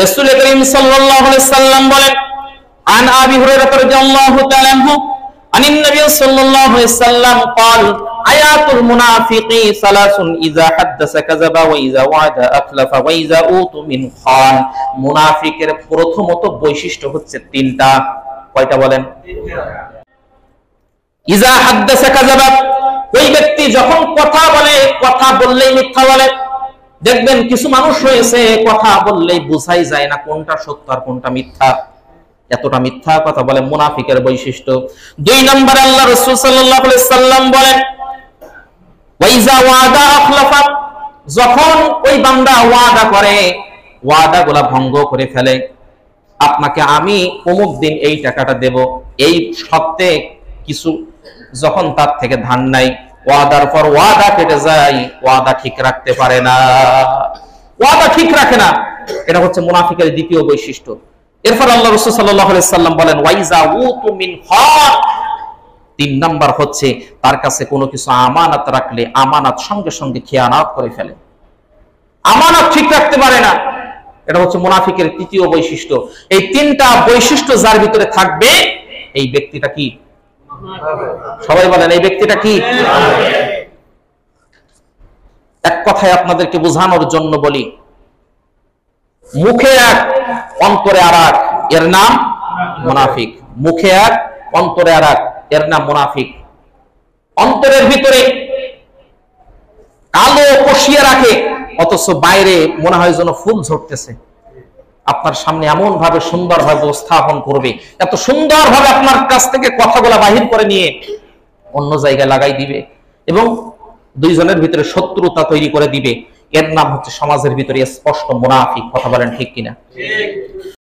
রাসূল করিম সাল্লাল্লাহু আলাইহি সাল্লাম বলেন, আন আবি হুরায়রা রাদিয়াল্লাহু তাআলা আনহু আনিন নবী সাল্লাল্লাহু আলাইহি সাল্লাম قال আয়াতুল মুনাফিকি সালাসুন ইযা হাদাসা কাযাবা ওয়া ইযা ওয়াদা আখলাফা ওয়া ইযা উতু মিন খান। মুনাফিকের প্রথমত বৈশিষ্ট্য হচ্ছে তিনটা। কয়টা বলেন? ইযা হাদাসা কাযাবা, ওই ব্যক্তি যখন কথা বলে, কথা বললেই মিথ্যা বলে। দেখবেন কিছু মানুষ রয়েছে কথা বললেই বোঝাই যায় না কোনটা সত্য আর কোনটা মিথ্যা, এতটা মিথ্যা কথা বলে। মুনাফিকের বৈশিষ্ট্য। দুই নম্বরে আল্লাহ রাসূল সাল্লাল্লাহু আলাইহি সাল্লাম বলেন, ওয়াইজা ওয়াদা আখলাফা, যখন ওই বান্দা ওয়াদা করে, ওয়াদাগুলা ভঙ্গ করে ফেলে। আপনাকে আমি অমুক দিন এই টাকাটা দেব, এই সপ্তাহে কিছু, যখন তার থেকে ধার নাই, ওয়াদার পর ওয়াদা কেটে যায়, ওয়াদা ঠিক রাখতে পারে না, ওয়াদা ঠিক রাখে না। এটা হচ্ছে মুনাফিকের দ্বিতীয় বৈশিষ্ট্য। এরপর আল্লাহ রাসূল সাল্লাল্লাহু আলাইহি সাল্লাম বলেন, ওয়াইজা উতু মিন খান, তিন নাম্বার হচ্ছে তার কাছে কোনো কিছু আমানত রাখলে আমানত সঙ্গে সঙ্গে খেয়ানত করে ফেলে, আমানত ঠিক রাখতে পারে না। এটা হচ্ছে মুনাফিকের তৃতীয় বৈশিষ্ট্য। এই তিনটা বৈশিষ্ট্য যার ভিতরে থাকবে, এই ব্যক্তিটা কি? সবাই বলেন, এই ব্যক্তিটা কি? এক কথায় আপনাদেরকে বোঝানোর জন্য বলি, মুখে এক অন্তরে আর এক, এর নাম মুনাফিক। মুখে এক অন্তরে আর এক, এর নাম মুনাফিক। অন্তরের ভিতরে কালো কষিয়ে রাখে, অথচ বাইরে মনে হয় যেন ফুল ঝরতেছে। আপনার সামনে এমন ভাবে সুন্দর ভাবে উপস্থাপন করবে, এত সুন্দর ভাবে আপনার কাছ থেকে কথাগুলা বাহির করে নিয়ে অন্য জায়গায় লাগাই দিবে এবং দুইজনের ভিতরে শত্রুতা তৈরি করে দিবে। এর নাম হচ্ছে সমাজের ভিতরে স্পষ্ট মুনাফিক। কথা বলেন ঠিক কিনা?